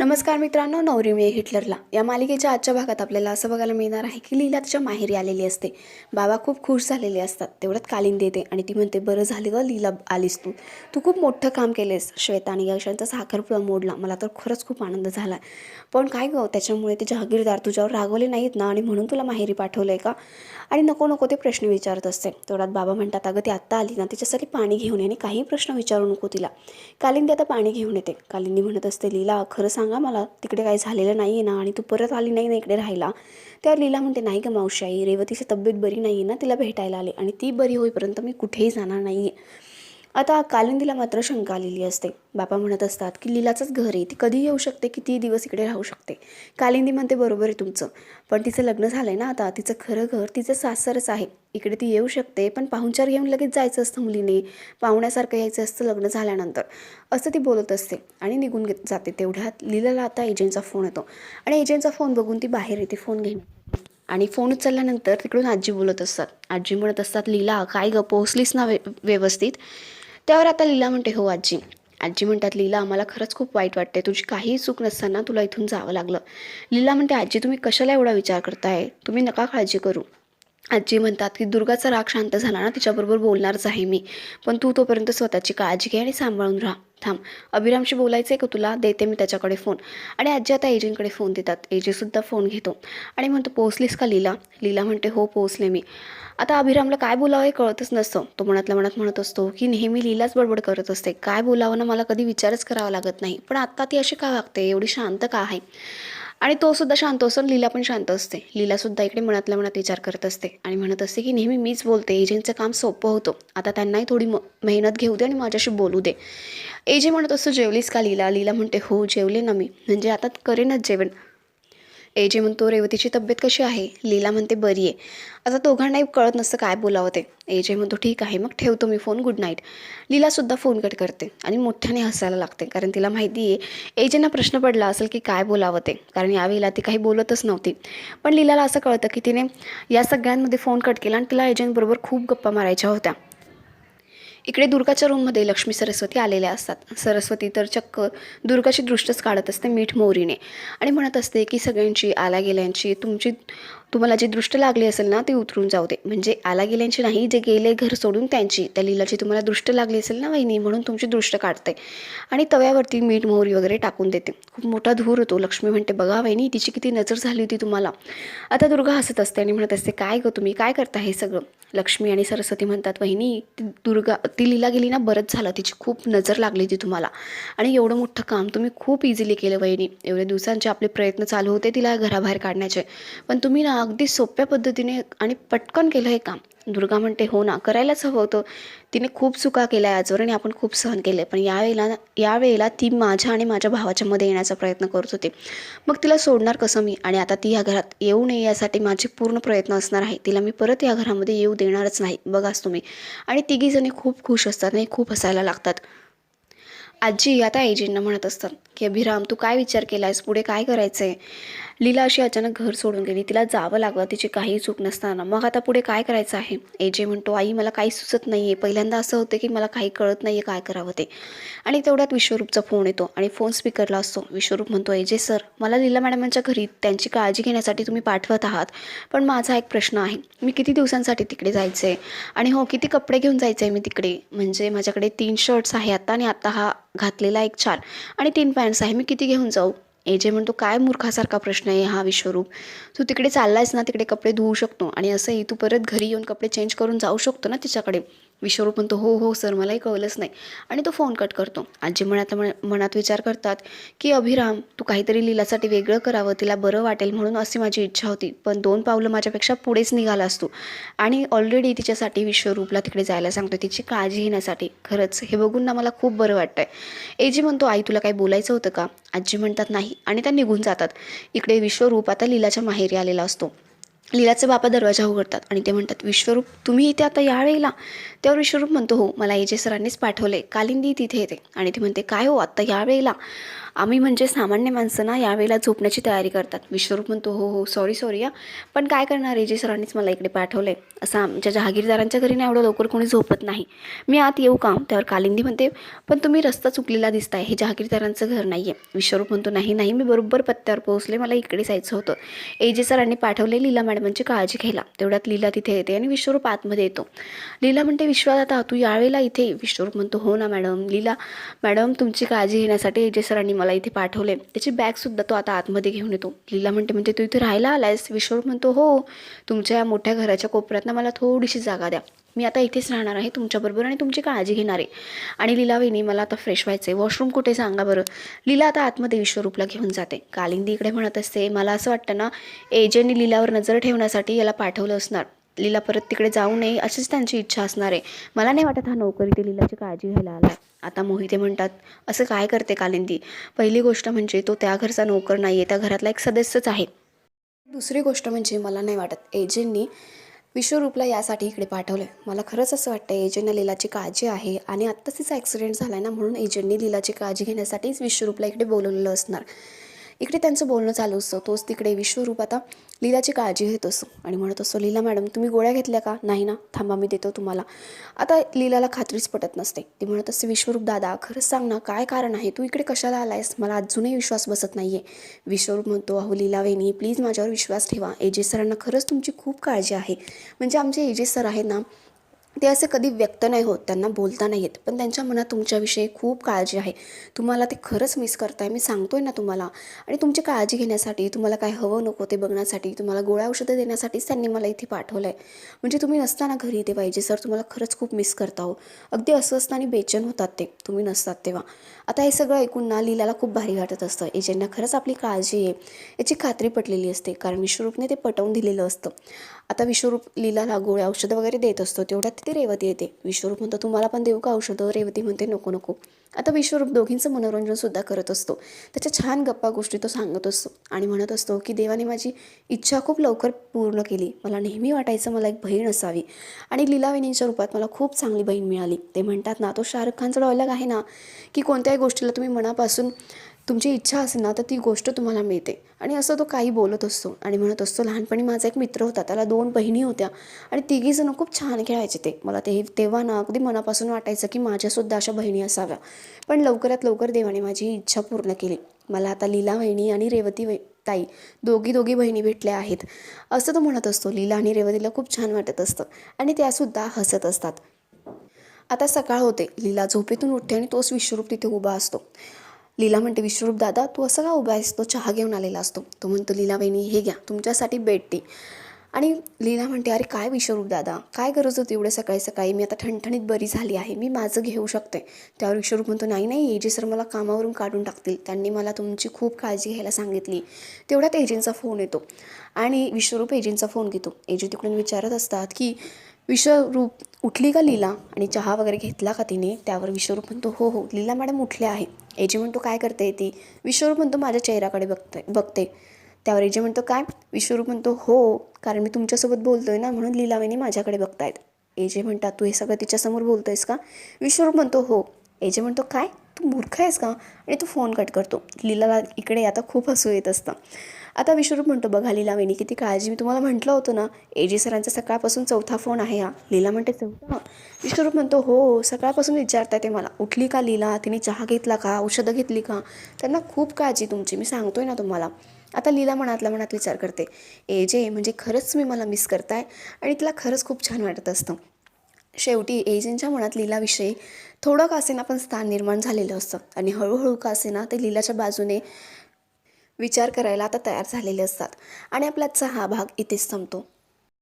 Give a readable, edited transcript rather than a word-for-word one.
नमस्कार मित्रांनो, नवरी मिळे हिटलरला या मालिकेच्या आजच्या भागात आपल्याला असं बघायला मिळणार आहे की लीला तिच्या माहेरी आलेली असते. बाबा खूप खुश झालेले असतात. तेवढ्यात कालिंदी येते आणि ती म्हणते, बरं झालं ग लीला आलीस तू. तू खूप मोठं काम केलेस. श्वेता आणि यशांचा साखरपुडा मोडला. मला तर खरंच खूप आनंद झाला. पण काय गं, त्याच्यामुळे ते जहागीरदार तुझ्यावर रागवले नाहीत ना आणि म्हणून तुला माहेरी पाठवलं आहे का? आणि नको नको ते प्रश्न विचारत असते. तेवढ्यात बाबा म्हणतात, अगं ती आत्ता आली ना, तिच्यासाठी पाणी घेऊन ये आणि काही प्रश्न विचारू नको तिला. कालिंदी आता पाणी घेऊन येते. कालिंदी म्हणत असते, लीला खरं सांगा मला, तिकडे काही झालेलं नाही आहे ना आणि तू परत आली नाही ना इकडे राहायला? त्यावर लीला म्हणते, नाही गं मावशी आई, रेवतीची तब्येत बरी नाही आहे ना, तिला भेटायला आले आणि ती बरी होईपर्यंत मी कुठेही जाणार नाही आहे. आता कालिंदीला मात्र शंका आलेली असते. बाबा म्हणत असतात की लीलाचंच घर आहे, ती कधी येऊ शकते, किती दिवस इकडे राहू शकते. कालिंदी म्हणते, बरोबर आहे तुमचं, पण तिचं लग्न झालं आहे ना आता, तिचं खरं घर तिचं सासरच आहे. इकडे ती येऊ शकते, पण पाहुणचार घेऊन लगेच जायचं असतं मुलीने, पाहुण्यासारखं यायचं असतं लग्न झाल्यानंतर, असं ती बोलत असते आणि निघून जाते. तेवढ्यात लीलाला आता एजंटचा फोन येतो आणि एजंटचा फोन बघून ती बाहेर येते फोन घेऊन. आणि फोन उचलल्यानंतर तिकडून आजी बोलत असतात. आजी म्हणत असतात, लीला काय गं, पोहोचलीस ना व्यवस्थित? त्यावर आता लीला म्हणते, हो आजी. आजी म्हणतात, लीला आम्हाला खरंच खूप वाईट वाटते, तुझी काहीही चूक नसताना तुला इथून जावं लागलं. लीला म्हणते, आजी तुम्ही कशाला एवढा विचार करताय, तुम्ही नका काळजी करू. आजी म्हणतात की दुर्गाचा राग शांत झाला ना, तिच्याबरोबर बोलणारच आहे मी, पण तू तोपर्यंत स्वतःची काळजी घे आणि सांभाळून राहा. थांब, अभिरामशी बोलायचं आहे का तुला? देते मी त्याच्याकडे फोन. आणि आजी आता एजंटकडे फोन देतात. एजंटसुद्धा फोन घेतो आणि म्हणतो, पोहोचलीस का लीला? लीला म्हणते, हो पोहोचले मी. आता अभिरामला काय बोलावं हे कळतच नसतं. तो मनातल्या मनात म्हणत असतो की नेहमी लीलाच बडबड करत असते, काय बोलावं ना मला कधी विचारच करावा लागत नाही, पण आत्ता ती अशी का वागते, एवढी शांत का आहे? आणि तो सुद्धा शांत असतो, लीला पण शांत असते. लीलासुद्धा इकडे मनातल्या मनात विचार करत असते आणि म्हणत असते की नेहमी मीच बोलते, एजंटचं काम सोपं होतं, आता त्यांनाही थोडी मेहनत घेऊ दे आणि माझ्याशी बोलू दे. एजे म्हणत असतो, जेवलीस का लीला? लीला म्हणते, हो जेवले ना मी, म्हणजे आता करेनच जेवण. एजे म्हणतो, रेवतीची तब्येत कशी आहे? लीला म्हणते, बरी आहे. आता दोघांनाही कळत नसतं काय बोलावं ते. एजे म्हणतो, ठीक आहे मग ठेवतो मी फोन, गुड नाईट. लीलासुद्धा फोन कट करते आणि मोठ्याने हसायला लागते, कारण तिला माहिती आहे एजेंना प्रश्न पडला असेल की काय बोलावं ते, कारण यावेळेला ती काही बोलतच नव्हती. पण लीलाला असं कळतं की तिने या सगळ्यांमध्ये फोन कट केला आणि तिला एजंटबरोबर खूप गप्पा मारायच्या होत्या. इकडे दुर्गाच्या रूममध्ये लक्ष्मी सरस्वती आलेल्या असतात. सरस्वती तर चक्क दुर्गाची दृष्टच काढत असते मीठ मोहरीने आणि म्हणत असते की सगळ्यांची आला गेल्यांची तुम्हाला जी दृष्ट लागली असेल ना ती उतरून जाऊ दे. म्हणजे आला गेल्यांची नाही, जे गेले घर सोडून त्यांची, त्या लीलाची तुम्हाला दृष्ट लागली असेल ना वहिनी, म्हणून तुमची दृष्ट काढते. आणि तव्यावरती मीठ मोहरी वगैरे टाकून देते. खूप मोठा धूर होतो. लक्ष्मी म्हणते, बघा वहिनी, तिची किती नजर झाली होती तुम्हाला. आता दुर्गा हसत असते आणि म्हणत असते, काय गं तुम्ही काय करता हे सगळं? लक्ष्मी आणि सरस्वती म्हणतात, वहिनी ती लीला गेली ना, बरंच झालं, तिची खूप नजर लागली होती तुम्हाला, आणि एवढं मोठं काम तुम्ही खूप इझिली केलं वहिनी. एवढ्या दिवसांचे आपले प्रयत्न चालू होते तिला घराबाहेर काढण्याचे, पण तुम्ही ना अगदी सोप्या पद्धतीने आणि पटकन केलं हे काम. दुर्गा म्हणते, हो ना, करायलाच हवं होतं. तिने खूप चुका केल्या आजवर आणि आपण खूप सहन केले, पण यावेळेला ती माझ्या आणि माझ्या भावाच्या मध्ये येण्याचा प्रयत्न करत होते. मग तिला सोडणार कसं मी? आणि आता ती ह्या घरात येऊ नये यासाठी माझे पूर्ण प्रयत्न असणार आहे. तिला मी परत या घरामध्ये येऊ देणारच नाही, बघाच तुम्ही. आणि तिघीजणी खूप खुश असतात आणि खूप हसायला लागतात. आजी आता एजींना म्हणत असतात की, अभिराम तू काय विचार केला आहेस, पुढे काय करायचं आहे? लीला अशी अचानक घर सोडून गेली, तिला जावं लागलं तिची काही चूक नसताना, मग आता पुढे काय करायचं आहे? एजे म्हणतो, आई मला काही सुचत नाही आहे, पहिल्यांदा असं होतं की मला काही कळत नाही आहे काय करावं ते. आणि तेवढ्यात विश्वरूपचा फोन येतो आणि फोन स्पीकरला असतो. विश्वरूप म्हणतो, एजे सर, मला लीला मॅडमांच्या घरी त्यांची काळजी घेण्यासाठी तुम्ही पाठवत आहात, पण माझा एक प्रश्न आहे, मी किती दिवसांसाठी तिकडे जायचं आहे? आणि हो, किती कपडे घेऊन जायचं आहे मी तिकडे? म्हणजे माझ्याकडे 3 शर्ट्स आहे आत्ता, आणि आत्ता हा घातलेला एक 4 आणि 3 पॅन्ट्स आहे, मी किती घेऊन जाऊ? एजे म्हणतो, काय मूर्खासारखा प्रश्न आहे हा विश्वरूप, तू तिकडे चाललायस ना, तिकडे कपडे धुवू शकतो आणि असंही तू परत घरी येऊन कपडे चेंज करून जाऊ शकतो ना तिच्याकडे. विश्वरूप म्हणतो, हो हो सर, मलाही कळलंच नाही, आणि तो फोन कट करतो. आजी मनात विचार करतात की, अभिराम तू काहीतरी लीलासाठी वेगळं करावं, तिला बरं वाटेल म्हणून अशी माझी इच्छा होती, पण 2 पावलं माझ्यापेक्षा पुढेच निघालास तू, आणि ऑलरेडी तिच्यासाठी विश्वरूपला तिकडे जायला सांगतो तिची काळजी घेण्यासाठी. खरंच हे बघून ना मला खूप बरं वाटतंय. एजी म्हणतो, आई तुला काही बोलायचं होतं का? आजी म्हणतात, नाही, आणि त्या निघून जातात. इकडे विश्वरूप आता लीलाच्या माहेरी आलेला असतो. लीलाचे बाबा दरवाजा उघडतात आणि ते म्हणतात, विश्वरूप तुम्ही इथे आता यावेळेला? त्यावर विश्वरूप म्हणतो, हो, मला एजे सरांनीच पाठवले, कालिंदी तिथे येते. आणि ती म्हणते, काय हो आत्ता यावेळेला? आम्ही म्हणजे सामान्य माणसं ना यावेळेला झोपण्याची तयारी करतात. विश्वरूप म्हणतो हो हो सॉरी या, पण काय करणार एजे सरांनीच मला इकडे पाठवलं आहे. असं आमच्या जहागीरदारांच्या घरी ना एवढं लवकर कोणी झोपत नाही. मी आत येऊ का? त्यावर कालिंदी म्हणते पण तुम्ही रस्ता चुकलेला दिसताय, हे जहागीरदारांचं घर नाही आहे. विश्वरूप म्हणतो नाही नाही, मी बरोबर पत्त्यावर पोहोचले, मला इकडे जायचं होतं. एजे सरांनी पाठवले लीला मॅडमांची काळजी घ्यायला. तेवढ्यात लीला तिथे येते आणि विश्वरूप आतमध्ये येतो. लीला म्हणते विश्वादाता तू यावेळेला इथे? विश्वरूप म्हणतो हो ना मॅडम. लीला मॅडम तुमची काळजी घेण्यासाठी एजे सरांनी मला इथे पाठवले. त्याची बॅगसुद्धा तो आता आतमध्ये घेऊन येतो. लीला म्हणते म्हणजे तू इथे राहायला आलायस? विश्वरूप म्हणतो हो, तुमच्या या मोठ्या घराच्या कोपऱ्यात ना मला थोडीशी जागा द्या, मी आता इथेच राहणार आहे तुमच्याबरोबर आणि तुमची काळजी घेणार आहे. आणि लीला वहिनी मला आता फ्रेश व्हायचं आहे, वॉशरूम कुठे सांगा बरं. लीला आता आतमध्ये विश्वरूपला घेऊन जाते. कालिंदी इकडे म्हणत असते मला असं वाटतं ना एजेने लीलावर नजर ठेवण्यासाठी याला पाठवलं असणार. लीला परत तिकडे जाऊ नये अशीच त्यांची इच्छा असणार आहे. मला नाही वाटत हा नोकर इथे लीलाची काळजी घ्यायला आला. आता मोहिते म्हणतात असं काय करते कालिंदी? पहिली गोष्ट म्हणजे तो त्या घरचा नोकर नाही आहे, त्या घरातला एक सदस्यच आहे. दुसरी गोष्ट म्हणजे मला नाही वाटत एजेंनी विश्वरूपला यासाठी इकडे पाठवलं आहे. मला खरंच असं वाटतं एजेंना लीलाची काळजी आहे आणि आत्ताच तिचा ॲक्सिडेंट झाला आहे ना, म्हणून एजेंनी लीलाची काळजी घेण्यासाठीच विश्वरूपला इकडे बोलवलेलं असणार. इकडे त्यांचं बोलणं चालू असतं. तोच तिकडे विश्वरूप आता लीलाची काळजी घेत असतो आणि म्हणत असतो लीला मॅडम तुम्ही गोळ्या घेतल्या का? नाही ना, थांबा मी देतो तुम्हाला. आता लीलाला खात्रीच पटत नसते. ती म्हणत असते विश्वरूप दादा खरंच सांग ना, काय कारण आहे, तू इकडे कशाला आलायस? मला अजूनही विश्वास बसत नाही आहे. विश्वरूप म्हणतो अहो लीला वहिनी प्लीज माझ्यावर विश्वास ठेवा, एजे सरांना खरंच तुमची खूप काळजी आहे. म्हणजे आमचे एजे सर आहेत ना, ते असे कधी व्यक्त नाही होत, त्यांना बोलता नाही येत, पण त्यांच्या मनात तुमच्याविषयी खूप काळजी आहे. तुम्हाला ते खरंच मिस करताय, मी सांगतोय ना तुम्हाला. आणि तुमची काळजी घेण्यासाठी, तुम्हाला काय हवं नको ते बघण्यासाठी, तुम्हाला गोळ्या औषधं देण्यासाठीच त्यांनी मला इथे पाठवलं आहे. म्हणजे तुम्ही नसताना घरी इथे पाहिजे सर, तुम्हाला खरंच खूप मिस करता हो. अगदी असं असताना बेचैन होतात ते तुम्ही नसतात तेव्हा. आता हे सगळं ऐकून ना लीलाला खूप भारी वाटत असतं. एजेंना खरंच आपली काळजी आहे याची खात्री पटलेली असते, कारण विश्वरूपने ते पटवून दिलेलं असतं. आता विश्वरूप लीलाला गोळ्या औषधं वगैरे देत असतो. तेवढ्यात तिथे रेवती येते. विश्वरूप म्हणतो तुम्हाला पण देऊ का औषधं? रेवती म्हणते नको नको. आता विश्वरूप दोघींचं मनोरंजनसुद्धा करत असतो. त्याच्या छान गप्पा गोष्टी तो सांगत असतो आणि म्हणत असतो की देवाने माझी इच्छा खूप लवकर पूर्ण केली. मला नेहमी वाटायचं मला एक बहीण असावी आणि लीलावहिनींच्या रूपात मला खूप चांगली बहीण मिळाली. ते म्हणतात ना, तो शाहरुख खानचा डायलॉग आहे ना, की कोणत्याही गोष्टीला तुम्ही मनापासून तुमची इच्छा असेल ना तर ती गोष्ट तुम्हाला मिळते. आणि असं तो काही बोलत असतो आणि म्हणत असतो लहानपणी माझा एक मित्र होता, त्याला 2 बहिणी होत्या आणि तिघीजणं खूप छान खेळायचे ते. मला तेव्हा ना अगदी मनापासून वाटायचं की माझ्यासुद्धा अशा बहिणी असाव्या. पण लवकरात लवकर देवाने माझी इच्छा पूर्ण केली. मला आता लीला वहिनी आणि रेवती ताई दोघी बहिणी भेटल्या आहेत, असं तो म्हणत असतो. लीला आणि रेवतीला खूप छान वाटत असतं आणि त्यासुद्धा हसत असतात. आता सकाळ होते. लीला झोपेतून उठते आणि तोच विश्वरूप तिथे उभा असतो. लीला म्हणते विश्वरूप दादा तू असं का उभा आहेस? तो चहा घेऊन आलेला असतो. तो म्हणतो लीला वहिनी हे घ्या तुमच्यासाठी बेड टी. आणि लीला म्हणते अरे काय विश्वरूप दादा, काय गरज होती एवढं सकाळी सकाळी, मी आता ठणठणीत बरी झाली आहे, मी माझं घेऊ शकते. त्यावर विश्वरूप म्हणतो नाही नाही, एजे सर मला कामावरून काढून टाकतील, त्यांनी मला तुमची खूप काळजी घ्यायला सांगितली. तेवढ्यात एजेंचा फोन येतो आणि विश्वरूप एजेंचा फोन घेतो. एजे तिकडून विचारत असतात की विश्वरूप उठली का लीला आणि चहा वगैरे घेतला का तिने? त्यावर विश्वरूप म्हणतो हो हो लीला मॅडम उठले आहे. एजे म्हणतो काय करते ती? विश्वरूप म्हणतो माझ्या चेहऱ्याकडे बघते. त्यावर एजे म्हणतो काय? विश्वरूप म्हणतो हो, कारण मी तुमच्यासोबत बोलतोय ना, म्हणून लीलावहिनी माझ्याकडे बघतायत. एजे म्हणतात तू हे सगळं तिच्यासमोर बोलतोयस का? विश्वरूप म्हणतो हो. एजे म्हणतो काय तू मूर्ख आहेस का? आणि तू फोन कट करतो. लीलाला इकडे आता खूप हसू येत असतं. आता विश्वरूप म्हणतो बघा लीलावहिनी किती काळजी, मी तुम्हाला म्हटलं होतं ना एजे सरांचा सकाळपासून 4था फोन आहे हा. लीला म्हणते 4था? विश्वरूप म्हणतो हो, सकाळपासून विचारताय ते मला उठली का लीला, तिने चहा घेतला का, औषधं घेतली का, त्यांना खूप काळजी तुमची, मी सांगतोय ना तुम्हाला. आता लीला मनातल्या मनात विचार करते एजे म्हणजे खरंच मी मला मिस करताय आणि तिला खरंच खूप छान वाटत असतं. शेवटी एजेंच्या मनात लीलाविषयी थोडं का असेना पण स्थान निर्माण झालेलं असतं आणि हळूहळू का असेना ते लीलाच्या बाजूने विचार करायला आता तयार झालेले असतात. आणि आपला आजचा हा भाग इथेच संपतो.